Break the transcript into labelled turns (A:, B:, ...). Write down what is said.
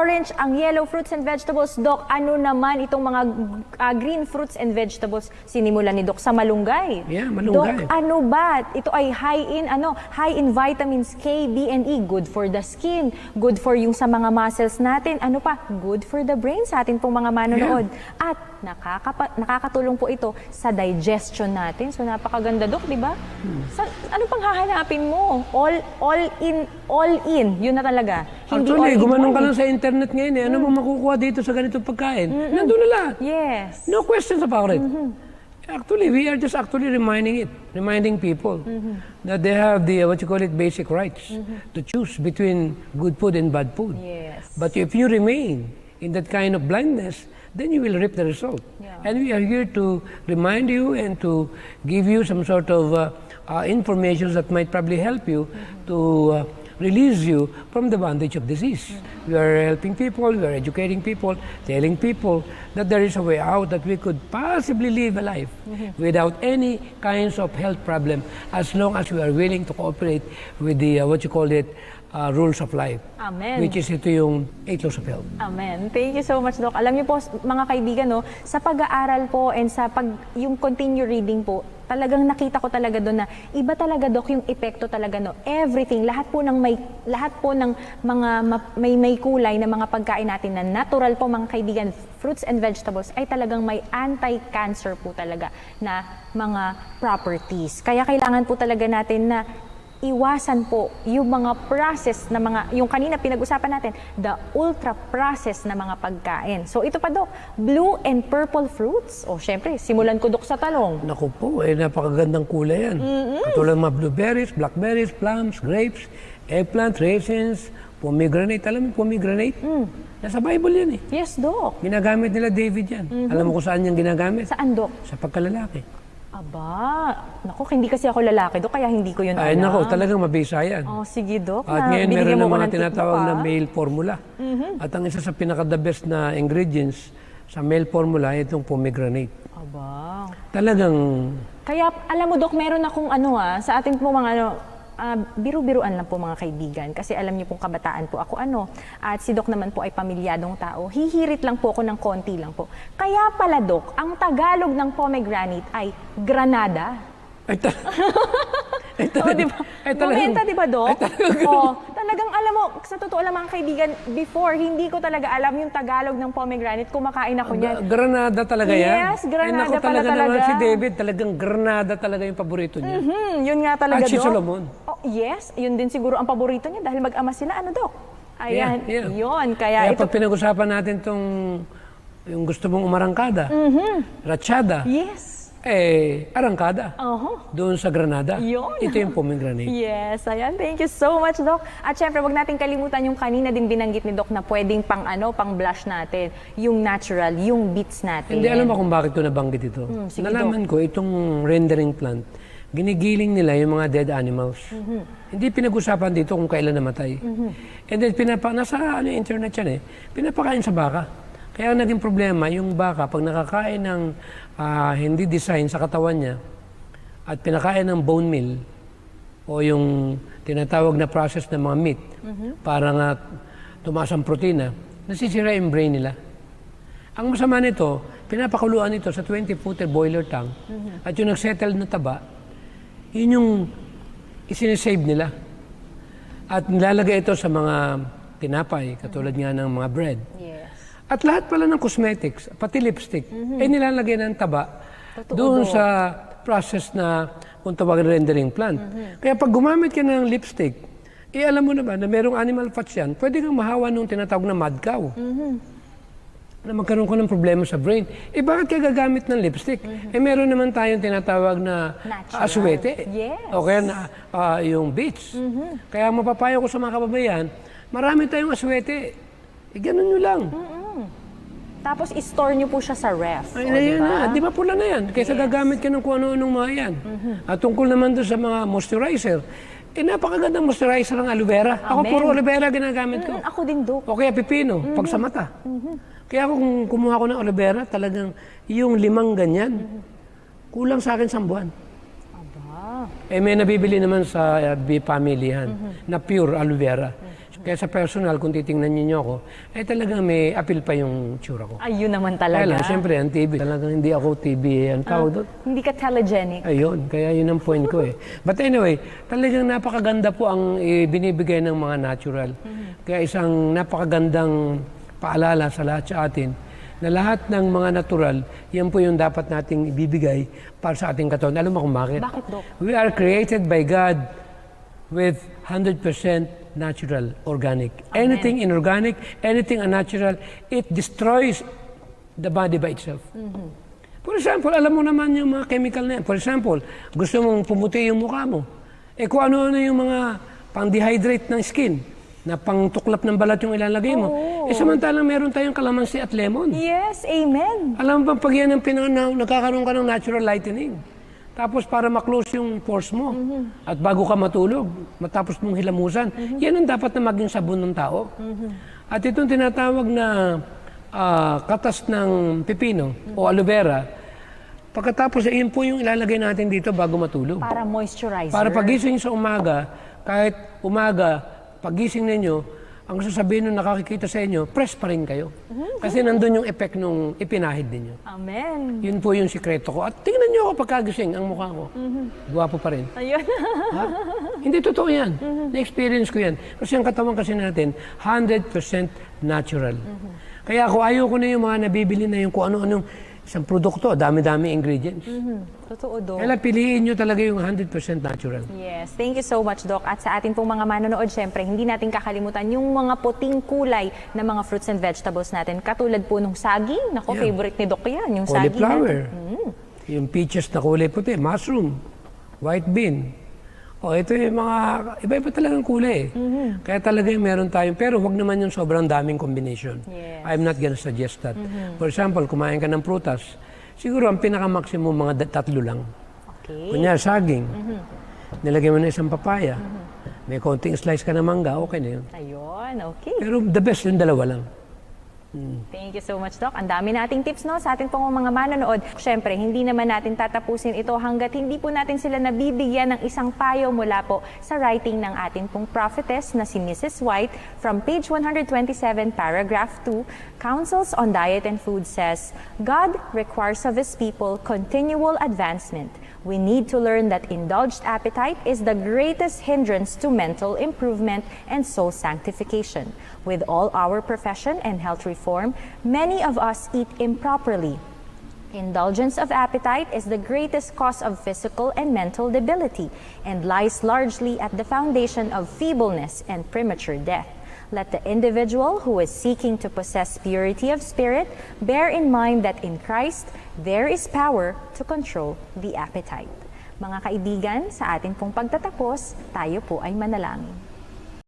A: orange, ang yellow fruits and vegetables. Doc, ano naman itong mga green fruits and vegetables? Sinimulan ni Doc sa malunggay.
B: Yeah, malunggay.
A: Doc, ano ba? Ito ay high in vitamins K, B, and E. Good for the skin. Good for yung sa mga muscles natin. Ano pa? Good for the brain sa atin pong mga manonood. At nakakatulong po ito sa digestion natin. So napakaganda, Doc, di ba? Ano pang hahanapin mo? All in. Yun na talaga. Hindi
B: Actually,
A: all in
B: gumanong
A: one.
B: ka lang sa internet ngayon eh. Ano bang makukuha dito sa ganitong pagkain? Nandun na lahat.
A: Yes.
B: No questions about it. Actually, we are just reminding people that they have the, what you call it, basic rights to choose between good food and bad food.
A: Yes.
B: But if you remain in that kind of blindness, then you will reap the result.
A: Yeah.
B: And we are here to remind you and to give you some sort of information that might probably help you to release you from the bondage of disease. We are helping people, we are educating people, telling people that there is a way out, that we could possibly live a life without any kinds of health problem, as long as we are willing to cooperate with the, what you call it, rules of life.
A: Amen.
B: Which is ito yung 8 laws of health.
A: Amen. Thank you so much, Doc. Alam niyo po, mga kaibigan, no, sa pag-aaral po and sa yung continue reading po, talagang nakita ko talaga doon na iba talaga, Doc, yung epekto talaga, no. Everything, lahat po ng mga may kulay na mga pagkain natin na natural po, mga kaibigan, fruits and vegetables, ay talagang may anti-cancer po talaga na mga properties. Kaya kailangan po talaga natin na iwasan po yung mga process na yung kanina pinag-usapan natin, the ultra-processed na mga pagkain. So ito pa, Doc, blue and purple fruits. O syempre, simulan ko, Doc, sa talong.
B: Naku po, napakagandang kulay yan. Katulad mga blueberries, blackberries, plums, grapes, eggplant, raisins, pomegranate. Alam mo pomegranate? Nasa Bible yan eh.
A: Yes, Doc.
B: Ginagamit nila David yan. Alam mo kung saan yan ginagamit?
A: Saan, Doc?
B: Sa pagkalalaki.
A: Aba, naku, hindi kasi ako lalaki, Doc, kaya hindi ko yun alam.
B: Ay naku, talagang mabisa yan.
A: Oh, sige, Doc.
B: At ngayon
A: binigyan
B: meron
A: mo
B: na
A: ko
B: mga
A: ng tip mo
B: tinatawag
A: pa.
B: na male formula. At ang isa sa pinaka-the best na ingredients sa male formula, itong pomegranate.
A: Aba.
B: Talagang
A: Kaya, alam mo, Doc, meron akong sa ating po mga biru-biruan lang po, mga kaibigan. Kasi alam niyo pong kabataan po ako at si Doc naman po ay pamilyadong tao. Hihirit lang po ako ng konti lang po. Kaya pala, Doc, ang Tagalog ng pomegranate ay granada.
B: ay,
A: Diba? Bumenta, di ba, Doc? Talagang alam mo, sa totoo lang, mga kaibigan, before, hindi ko talaga alam yung Tagalog ng pomegranate. Kumakain ako niyan.
B: Granada talaga yan?
A: Yes, granada
B: naku,
A: pala
B: naman
A: talaga.
B: si David, talagang granada talaga yung paborito niya.
A: Yun nga talaga,
B: At si
A: Doc.
B: Solomon.
A: Oh, yes, yun din siguro ang paborito niya dahil mag-ama sila, Doc? Ayan,
B: Yeah.
A: yun.
B: Kaya
A: Kaya ito,
B: pag pinag-usapan natin yung gusto mong umarangkada, ratsyada,
A: yes.
B: arangkada, doon sa Granada.
A: Yun.
B: Ito yung pomegranate.
A: Yes, ayan. Thank you so much, Doc. At syempre, wag natin kalimutan yung kanina din binanggit ni Doc na pwedeng pang blush natin, yung natural, yung beets natin.
B: Hindi alam mo kung bakit ito nabanggit ito.
A: sige,
B: Nalaman ko, itong rendering plant, ginigiling nila yung mga dead animals. Hindi pinag-usapan dito kung kailan namatay. And then, nasa internet yan pinapakain sa baka. Kaya naging problema, yung baka, pag nakakain ng hindi design sa katawan niya at pinakain ng bone meal o yung tinatawag na process ng mga meat para nga tumaas ang protina, nasisira yung brain nila. Ang masama nito, pinapakuluan ito sa 20-footer boiler tank at yung nagsettle na taba, yun yung isinisave nila. At nilalagay ito sa mga tinapay, katulad nga ng mga bread.
A: Yes.
B: At lahat pala ng cosmetics, pati lipstick, ay nilalagay ng taba doon sa process na kung tawagin rendering plant. Kaya pag gumamit ka ng lipstick, alam mo naman na merong animal fats yan, pwede kang mahawa nung tinatawag na mad cow. Na magkaroon ko ng problema sa brain. Bakit ka gagamit ng lipstick? Meron naman tayong tinatawag na aswete.
A: Yes.
B: O kaya na, yung beets. Kaya mapapayo ko sa mga kababayan, marami tayong aswete. Ganun nyo lang.
A: Tapos, i-store nyo po siya sa ref.
B: Ay, di ba pula na yan? Kaysa gagamit ka ng kung ano-anong mga yan. At tungkol naman doon sa mga moisturizer, napakagandang moisturizer ng aloe vera. Ako puro aloe vera ginagamit ko.
A: Ako din, Doc.
B: O kaya pipino, pag sa mata. Kaya ako kung kumuha ko ng aloe vera, talagang yung 5 ganyan, kulang sa akin 1 buwan.
A: Aba.
B: May nabibili naman sa pamilihan na pure aloe vera. Kaya sa personal, kung titingnan niyo ako, ay talagang may appeal pa yung tsura ko.
A: Ayun naman
B: Kaya lang,
A: talaga.
B: siyempre, ang TV, talagang hindi ako TV, ang tawag doon.
A: Hindi ka telegenic.
B: Ayun, kaya yun ang point ko eh. But anyway, talagang napakaganda po ang binibigay ng mga natural. Kaya isang napakagandang paalala sa lahat sa atin na lahat ng mga natural, yan po yung dapat nating ibibigay para sa ating katawan. Alam mo kung bakit?
A: Bakit, Dok?
B: We are created by God with 100% natural, organic. Anything inorganic, anything unnatural, it destroys the body by itself. For example, alam mo naman yung mga chemical na yan. For example, gusto mong pumuti yung mukha mo. Eh kung ano-ano yung mga pang-dehydrate ng skin, na pang-tuklap ng balat yung ilalagay mo. Eh samantalang meron tayong kalamansi at lemon.
A: Yes, amen.
B: Alam mo bang pag yan ang nagkakaroon ka ng natural lightening? Tapos para ma-close yung pores mo. At bago ka matulog, matapos mong hilamusan, yan ang dapat na maging sabon ng tao. At itong tinatawag na katas ng pipino o aloe vera, pagkatapos yun po yung ilalagay natin dito bago matulog.
A: Para moisturizer.
B: Para pagising sa umaga, kahit umaga, pagising ninyo, ang sasabihin nung nakakikita sa inyo, press pa rin kayo. Kasi nandun yung effect nung ipinahid ninyo.
A: Amen.
B: Yun po yung sikreto ko. At tingnan nyo ako pagkagising, ang mukha ko. Guwapo pa rin.
A: Ayun.
B: Ha? Hindi totoo yan. Na-experience ko yan. Kasi ang katawan kasi natin, 100% natural. Kaya ako ayoko na yung mga nabibili na yung kung ano-anong isang produkto, dami-dami ingredients.
A: Totoo, Dok.
B: Kaya piliin nyo talaga yung 100% natural.
A: Yes, thank you so much, Doc. At sa atin pong mga manonood, syempre, hindi natin kakalimutan yung mga puting kulay na mga fruits and vegetables natin. Katulad po nung saging. Naku,
B: Yeah.
A: favorite ni Doc yan, yung saging
B: Cauliflower,
A: natin.
B: yung peaches na kulay puti, mushroom, white bean. Ito yung mga, iba-iba talagang kulay. Kaya talaga yung meron tayong, pero wag naman yung sobrang daming combination.
A: Yes.
B: I'm not gonna suggest that. For example, kumain ka ng prutas, siguro ang pinaka-maximum mga 3 lang.
A: Okay.
B: Kunya, saging, nilagay mo na isang papaya, may konting slice ka na mangga, okay na yun.
A: Ayun, okay.
B: Pero the best yung 2 lang.
A: Thank you so much, Doc. Ang dami nating tips, no, sa ating pong mga manonood. Siyempre, hindi naman natin tatapusin ito hanggat hindi po natin sila nabibigyan ng isang payo mula po sa writing ng ating pong prophetess na si Mrs. White from page 127, paragraph 2, Counsels on Diet and Food says, God requires of His people continual advancement. We need to learn that indulged appetite is the greatest hindrance to mental improvement and soul sanctification. With all our profession and health reform, many of us eat improperly. Indulgence of appetite is the greatest cause of physical and mental debility and lies largely at the foundation of feebleness and premature death. Let the individual who is seeking to possess purity of spirit bear in mind that in Christ, there is power to control the appetite. Mga kaibigan, sa ating pong pagtatapos, tayo po ay manalangin.